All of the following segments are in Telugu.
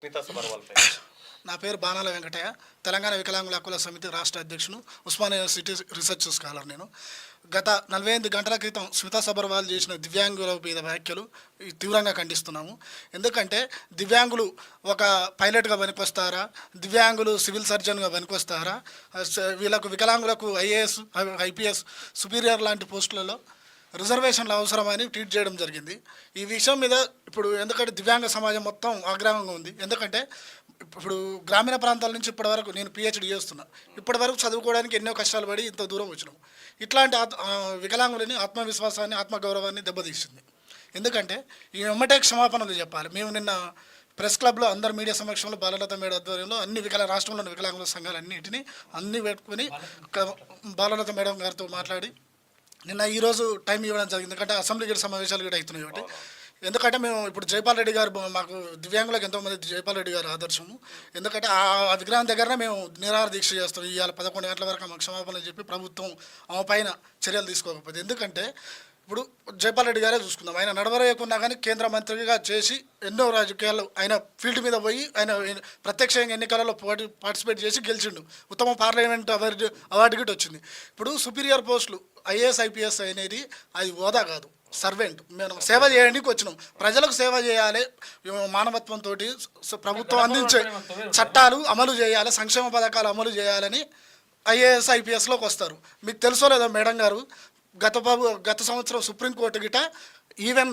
మిగతా సబర్వాల్పై. నా పేరు బాణాల వెంకటయ్య, తెలంగాణ వికలాంగుల హక్కుల సమితి రాష్ట్ర అధ్యక్షుడు, ఉస్మానియా యూనివర్సిటీ రీసెర్చ్ స్కాలర్. నేను గత 48 గంటల క్రితం స్మితా సబర్వాల్ చేసిన దివ్యాంగుల మీద వ్యాఖ్యలు తీవ్రంగా ఖండిస్తున్నాము. ఎందుకంటే దివ్యాంగులు ఒక పైలట్గా పనికొస్తారా, దివ్యాంగులు సివిల్ సర్జన్గా పనికొస్తారా, వీళ్ళకు వికలాంగులకు ఐఏఎస్ ఐపీఎస్ సుపీరియర్ లాంటి పోస్టులలో రిజర్వేషన్లు అవసరమని ట్వీట్ చేయడం జరిగింది. ఈ విషయం మీద ఇప్పుడు ఎందుకంటే దివ్యాంగ సమాజం మొత్తం ఆగ్రహంగా ఉంది. ఎందుకంటే ఇప్పుడు గ్రామీణ ప్రాంతాల నుంచి ఇప్పటివరకు నేను పిహెచ్డి చేస్తున్నా, ఇప్పటివరకు చదువుకోవడానికి ఎన్నో కష్టాలు పడి ఇంత దూరం వచ్చినాం. ఇట్లాంటి వికలాంగులని ఆత్మవిశ్వాసాన్ని ఆత్మగౌరవాన్ని దెబ్బతీసింది. ఎందుకంటే ఈ వెంబటే క్షమాపణలు చెప్పాలి. మేము నిన్న ప్రెస్ క్లబ్లో అందరు మీడియా సమక్షంలో బాలలత మేడ ఆధ్వర్యంలో అన్ని రాష్ట్రంలోని వికలాంగుల సంఘాలు అన్ని పెట్టుకుని బాలలత మేడం గారితో మాట్లాడి నిన్న ఈరోజు టైం ఇవ్వడం జరిగింది. ఎందుకంటే అసెంబ్లీ గేట్ సమావేశాలు కూడా అవుతున్నాయి కాబట్టి. ఎందుకంటే మేము ఇప్పుడు జైపాల్ రెడ్డి గారు మాకు దివ్యాంగులకు ఎంతోమంది జైపాల్ రెడ్డి గారు ఆదర్శము. ఎందుకంటే ఆ విగ్రహం దగ్గరనే మేము నిరాహార దీక్ష చేస్తాం. ఇవాళ 11 గంటల వరకు మాకు క్షమాపణలు చెప్పి ప్రభుత్వం ఆమె పైన చర్యలు తీసుకోకపోతే. ఎందుకంటే ఇప్పుడు జైపాల్ రెడ్డి గారే చూసుకుందాం, ఆయన నడవరేయకున్నా కానీ కేంద్ర మంత్రిగా చేసి ఎన్నో రాజకీయాల్లో ఆయన ఫీల్డ్ మీద పోయి ఆయన ప్రత్యక్షంగా ఎన్నికలలో పార్టిసిపేట్ చేసి గెలిచిండు. ఉత్తమ పార్లమెంట్ అవార్డు గిట్ వచ్చింది. ఇప్పుడు సుపీరియర్ పోస్టులు ఐఏఎస్ ఐపీఎస్ అనేది అది హోదా కాదు, సర్వెంట్. మేము సేవ చేయడానికి వచ్చినాం, ప్రజలకు సేవ చేయాలి, మానవత్వంతో ప్రభుత్వం అందించే చట్టాలు అమలు చేయాలి, సంక్షేమ పథకాలు అమలు చేయాలని ఐఏఎస్ ఐపీఎస్లోకి వస్తారు. మీకు తెలుసో లేదో మేడం గారు, గత సంవత్సరం సుప్రీంకోర్టు గిట ఈవెన్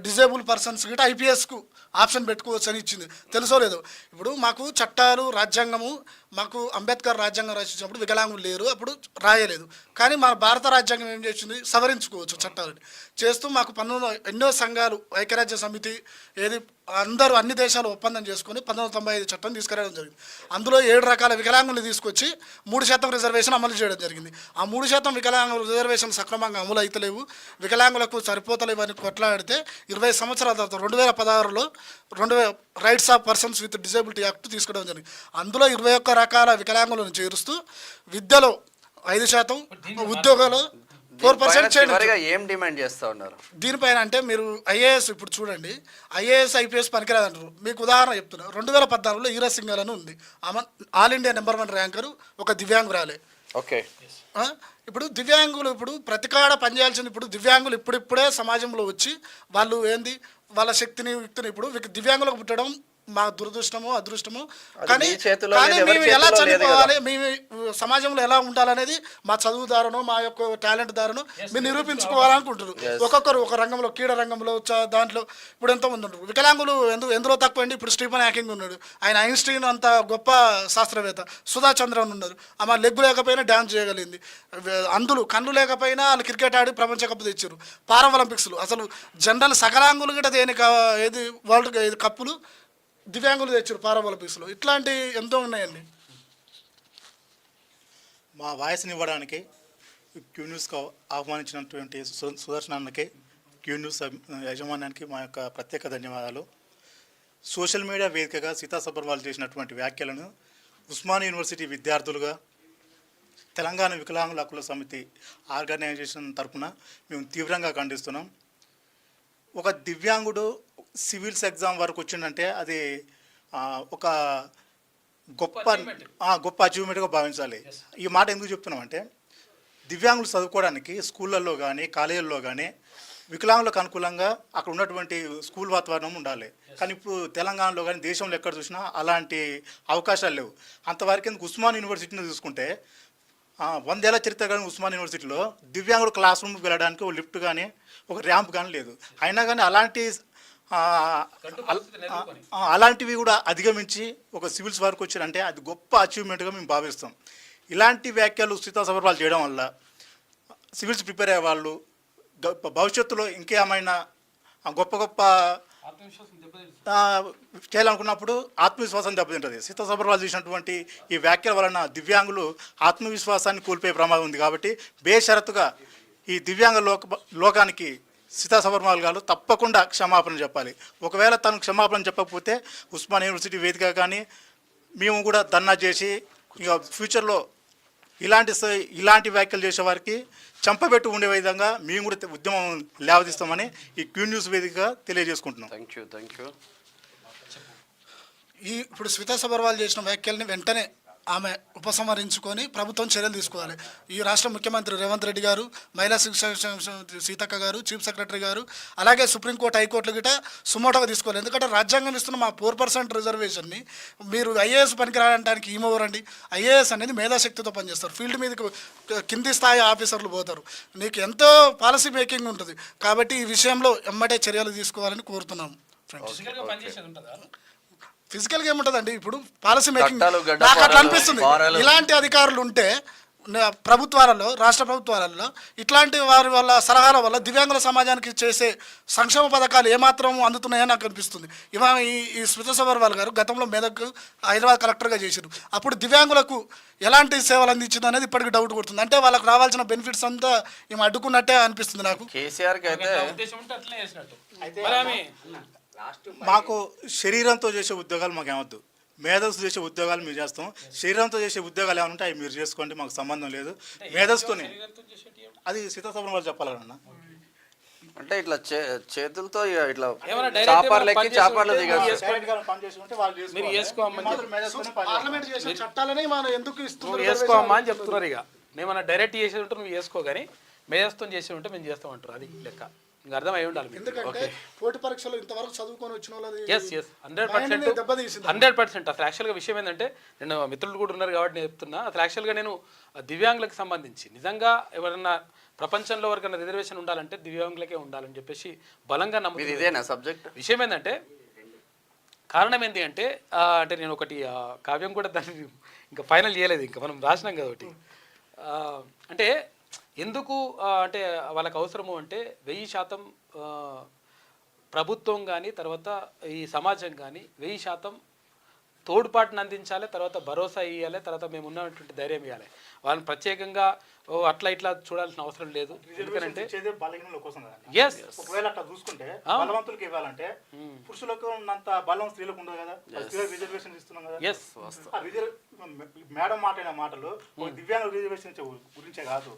డిజేబుల్ పర్సన్స్ గిట ఐపీఎస్కు ఆప్షన్ పెట్టుకోవచ్చు అని ఇచ్చింది. తెలుసో లేదో. ఇప్పుడు మాకు చట్టాలు రాజ్యాంగము, మాకు అంబేద్కర్ రాజ్యాంగం రచించినప్పుడు వికలాంగులు లేరు, అప్పుడు రాయలేదు. కానీ మన భారత రాజ్యాంగం ఏం చేసింది, సవరించుకోవచ్చు చట్టాలని చేస్తూ మాకు ఎన్నో సంఘాలు, ఐక్యరాజ్య సమితి ఏది అందరూ అన్ని దేశాలు ఒప్పందం చేసుకొని 1995 చట్టం తీసుకురావడం జరిగింది. అందులో 7 రకాల వికలాంగులు తీసుకొచ్చి 3% రిజర్వేషన్ అమలు చేయడం జరిగింది. ఆ 3% వికలాంగుల రిజర్వేషన్ సక్రమంగా అమలు అవుతలేవు, వికలాంగులకు సరిపోతలేవు అని కొట్లాడితే 20 సంవత్సరాల తర్వాత 2016లో rights of persons with disability act తీసుకోవడం జరిగింది. అందులో 21 రకాల వికలాంగులను చేరుస్తూ విద్యలో 5%, ఉద్యోగాలు 4% ఏం డిమాండ్ చేస్తూ ఉన్నారు దీనిపైన. అంటే మీరు ఐఏఎస్ ఇప్పుడు చూడండి, ఐఏఎస్ ఐపీఎస్ పనికిరాదంటారు. మీకు ఉదాహరణ చెప్తున్నా, 2014లో ఈరస్ సింగ్ అని ఉంది, ఆమె ఆల్ ఇండియా నెంబర్ 1 ర్యాంకరు, ఒక దివ్యాంగురాలే. ఓకే. ఇప్పుడు దివ్యాంగులు ఇప్పుడు ప్రతికాడ పనిచేయాల్సింది. ఇప్పుడు దివ్యాంగులు ఇప్పుడిప్పుడే సమాజంలో వచ్చి వాళ్ళు ఏంది వాళ్ళ శక్తిని యుక్తిని ఇప్పుడు దివ్యాంగులకు పుట్టడం మా దురదృష్టము అదృష్టము. కానీ మేము ఎలా చనిపోవాలి, మేము సమాజంలో ఎలా ఉండాలనేది మా చదువు దారును, మా యొక్క టాలెంట్ దారును మీరు నిరూపించుకోవాలనుకుంటున్నారు. ఒక్కొక్కరు ఒక రంగంలో, క్రీడా రంగంలో, దాంట్లో ఇప్పుడు ఎంతోమంది ఉంటారు. వికలాంగులు ఎందులో తక్కువ అండి. ఇప్పుడు స్టీఫెన్ హాకింగ్ ఉన్నాడు, ఆయన ఐన్స్టీన్ అంత గొప్ప శాస్త్రవేత్త. సుధా చంద్రన్ ఉన్నారు, ఆమె లెగ్ లేకపోయినా డ్యాన్స్ చేయగలిగింది. అందులో కన్ను లేకపోయినా వాళ్ళు క్రికెట్ ఆడి ప్రపంచ కప్పు తెచ్చారు. పారాఒలింపిక్స్లు అసలు జనరల్ సకలాంగులు కూడా దేనికి ఏది వరల్డ్ కప్పులు దివ్యాంగులు తెచ్చారు పారాఒలింపిక్స్లో. ఇట్లాంటి ఎంతో ఉన్నాయండి. మా వాయిస్ని ఇవ్వడానికి క్యూ న్యూస్కు ఆహ్వానించినటువంటి సుదర్శన్ అన్నకి, క్యూ న్యూస్ యాజమాన్యానికి మా యొక్క ప్రత్యేక ధన్యవాదాలు. సోషల్ మీడియా వేదికగా సీతా సబర్వాల్ చేసినటువంటి వ్యాఖ్యలను ఉస్మానియా యూనివర్సిటీ విద్యార్థులుగా తెలంగాణ వికలాంగుల హక్కుల సమితి ఆర్గనైజేషన్ తరఫున మేము తీవ్రంగా ఖండిస్తున్నాం. ఒక దివ్యాంగుడు సివిల్స్ ఎగ్జామ్ వరకు వచ్చిందంటే అది ఒక గొప్ప అచీవ్మెంట్గా భావించాలి. ఈ మాట ఎందుకు చెప్తున్నామంటే, దివ్యాంగులు చదువుకోవడానికి స్కూళ్ళల్లో కానీ కాలేజీల్లో కానీ వికలాంగులకు అనుకూలంగా అక్కడ ఉన్నటువంటి స్కూల్ వాతావరణం ఉండాలి. కానీ ఇప్పుడు తెలంగాణలో కానీ దేశంలో ఎక్కడ చూసినా అలాంటి అవకాశాలు లేవు. అంతవరకు ఎందుకు ఉస్మాన్ యూనివర్సిటీని చూసుకుంటే 100 ఏళ్ల చరిత్ర కానీ ఉస్మాన్ యూనివర్సిటీలో దివ్యాంగుడు క్లాస్ రూమ్కి వెళ్ళడానికి ఒక లిఫ్ట్ కానీ ఒక ర్యాంప్ కానీ లేదు. అయినా కానీ అలాంటివి కూడా అధిగమించి ఒక సివిల్స్ వరకు వచ్చారంటే అది గొప్ప అచీవ్మెంట్గా మేము భావిస్తాం. ఇలాంటి వ్యాఖ్యలు సీతా సబర్వాల్ చేయడం వల్ల సివిల్స్ ప్రిపేర్ అయ్యే వాళ్ళు భవిష్యత్తులో ఇంకేమైనా గొప్ప చేయాలనుకున్నప్పుడు ఆత్మవిశ్వాసం దెబ్బతింటుంది. సీతా సబర్వాల్ చేసినటువంటి ఈ వ్యాఖ్యల వలన దివ్యాంగులు ఆత్మవిశ్వాసాన్ని కోల్పోయే ప్రమాదం ఉంది. కాబట్టి బేషరతుగా ఈ దివ్యాంగ లోకానికి సీతా సబర్వాల్ గారు తప్పకుండా క్షమాపణ చెప్పాలి. ఒకవేళ తను క్షమాపణ చెప్పకపోతే ఉస్మానియా యూనివర్సిటీ వేదిక కానీ మేము కూడా ధర్నా చేసి ఇక ఫ్యూచర్లో ఇలాంటి వ్యాఖ్యలు చేసే వారికి చంపబెట్టు ఉండే విధంగా మేము కూడా ఉద్యమం లేవదీస్తామని ఈ క్యూ న్యూస్ వేదికగా తెలియజేసుకుంటున్నాం. Thank you. ఇప్పుడు శ్వేతా సబర్వాల్ చేసిన వ్యాఖ్యల్ని వెంటనే ఆమె ఉపసంహరించుకొని ప్రభుత్వం చర్యలు తీసుకోవాలి. ఈ రాష్ట్ర ముఖ్యమంత్రి రేవంత్ రెడ్డి గారు, మహిళా శిక్షణ సీతక్క గారు, చీఫ్ సెక్రటరీ గారు, అలాగే సుప్రీంకోర్టు, హైకోర్టులు గిట సుమోటోగా తీసుకోవాలి. ఎందుకంటే రాజ్యాంగం ఇస్తున్న మా 4% రిజర్వేషన్ని మీరు ఐఏఎస్ పనికిరావడానికి ఈమెవరండి? ఐఏఎస్ అనేది మేధాశక్తితో పనిచేస్తారు. ఫీల్డ్ మీదకి కింది స్థాయి ఆఫీసర్లు పోతారు. నీకు ఎంతో పాలసీ మేకింగ్ ఉంటుంది. కాబట్టి ఈ విషయంలో ఎమ్మటే చర్యలు తీసుకోవాలని కోరుతున్నాం ఫ్రెండ్స్. ఫిజికల్గా ఏముంటుందండి, ఇప్పుడు పాలసీ మేకింగ్ నాకు అట్లా అనిపిస్తుంది. ఇలాంటి అధికారులు ఉంటే ప్రభుత్వాలలో, రాష్ట్ర ప్రభుత్వాలలో ఇట్లాంటి వారి వల్ల సలహాల వల్ల దివ్యాంగుల సమాజానికి చేసే సంక్షేమ పథకాలు ఏమాత్రం అందుతున్నాయని నాకు అనిపిస్తుంది. ఈ స్మితా సబర్వాల్ గారు గతంలో మెదక్, హైదరాబాద్ కలెక్టర్గా చేశారు. అప్పుడు దివ్యాంగులకు ఎలాంటి సేవలు అందించింది అనేది ఇప్పటికి డౌట్ కొడుతుంది. అంటే వాళ్ళకి రావాల్సిన బెనిఫిట్స్ అంతా ఈమె అడ్డుకున్నట్టే అనిపిస్తుంది నాకు. కేసీఆర్కి అయితే మాకు శరీరంతో చేసే ఉద్యోగాలు మాకు ఏమొద్దు, మేధస్సు చేసే ఉద్యోగాలు మీరు చేస్తాం. శరీరంతో చేసే ఉద్యోగాలు ఏమైనా ఉంటే అవి మీరు చేసుకోండి, మాకు సంబంధం లేదు. మేధస్సుతోనే అది సీతాసభ వాళ్ళు చెప్పాలన్నా. అంటే ఇట్లా చేతులతో ఇట్లా చాపర్లు ఎక్కి చాపర్లు దిగచ్చు. పార్లమెంట్ చేసిన చట్టాలనే మనం ఎందుకు నువ్వు వేసుకోమ్మా అని చెప్తున్నారు. ఇక మేమన్నా డైరెక్ట్ చేసేది ఉంటే నువ్వు వేసుకో, కానీ మేధస్తో చేసి ఉంటే మేము చేస్తామంటారు. అది లెక్క ఇంకా అర్థం అయి ఉండాలి. ఎందుకంటే పోటీ పరీక్షలో ఇంతవరకు చదువుకొని వచ్చిన వాళ్ళు 100% అసలు యాక్చువల్గా విషయం ఏంటంటే, నేను మిత్రులు కూడా ఉన్నారు కాబట్టి నేను చెప్తున్నా, అసలు యాక్చువల్గా నేను దివ్యాంగులకు సంబంధించి నిజంగా ఎవరన్నా ప్రపంచంలో ఎవరికైనా రిజర్వేషన్ ఉండాలంటే దివ్యాంగులకే ఉండాలని చెప్పేసి బలంగా నమ్ముతుంది. ఇదేనా సబ్జెక్ట్? విషయం ఏంటంటే, కారణం ఏంటి అంటే అంటే నేను ఒకటి కావ్యం కూడా దాన్ని ఇంకా ఫైనల్ చేయలేదు, ఇంకా మనం రాసినాం కదా ఒకటి. అంటే ఎందుకు అంటే వాళ్ళకి అవసరము అంటే 1000% ప్రభుత్వం కానీ తర్వాత ఈ సమాజం కానీ 1000% తోడ్పాటును అందించాలి, తర్వాత భరోసా ఇవ్వాలి, తర్వాత మేము ఉన్నటువంటి ధైర్యం ఇవ్వాలి. వాళ్ళని ప్రత్యేకంగా అట్లా ఇట్లా చూడాల్సిన అవసరం లేదు. ఎందుకంటే ఎస్, ఒకవేళ అట్లా చూసుకుంటే బలవంతులకు ఇవ్వాలంటే పురుషులకు ఉన్నంత బలం స్త్రీలకు ఉండదు కదా. రిజర్వేషన్ ఇస్తున్నాం కదా. ఎస్, మేడం మాట్లాడిన మాటలు దివ్యాంగ రిజర్వేషన్ గురించే కాదు,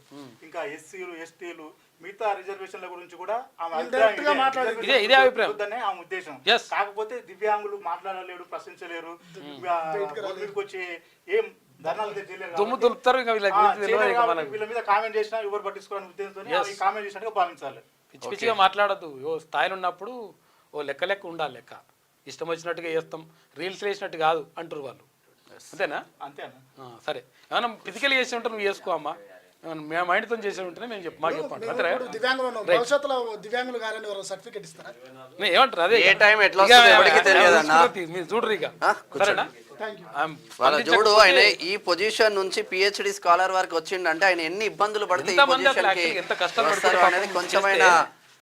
ఇంకా ఎస్సీలు, ఎస్టీలు, మిగతా రిజర్వేషన్ల గురించి కూడా ఇదే అభిప్రాయం, ఆమె ఉద్దేశం. కాకపోతే దివ్యాంగులు మాట్లాడలేరు, ప్రశ్నించలేరు, మీదకి వచ్చి ఏం దుమ్ము దులుపుతారు. వీళ్ళ మీద కామెంట్ చేసినా ఎవరు పట్టించుకోవాలని ఉద్దేశంతో కామెంట్ చేసినట్టుగా భావించాలి. పిచ్చి పిచ్చిగా మాట్లాడద్దు. స్థాయిలో ఉన్నప్పుడు లెక్క లెక్క ఉండాలి. లెక్క ఇష్టం వచ్చినట్టుగా చేస్తాం, రీల్స్ వేసినట్టు కాదు అంటారు వాళ్ళు. అంతేనా? అంతేనా? సరే, ఏమన్నా ఫిజికల్ చేసి ఉంటే నువ్వు చేసుకో అమ్మా, మేము మైండ్తో చేసి ఉంటేనే మేము మాకు చెప్పండి. ఏమంటారు? అదే మీరు చూడరు ఇక. సరేనా? వాళ్ళ చూడు, ఆయన ఈ పొజిషన్ నుంచి పిహెచ్డి స్కాలర్ వరకు వచ్చిండంటే ఆయన ఎన్ని ఇబ్బందులు పడితే ఈ పొజిషన్ కి వస్తారు అనేది కొంచెమైనా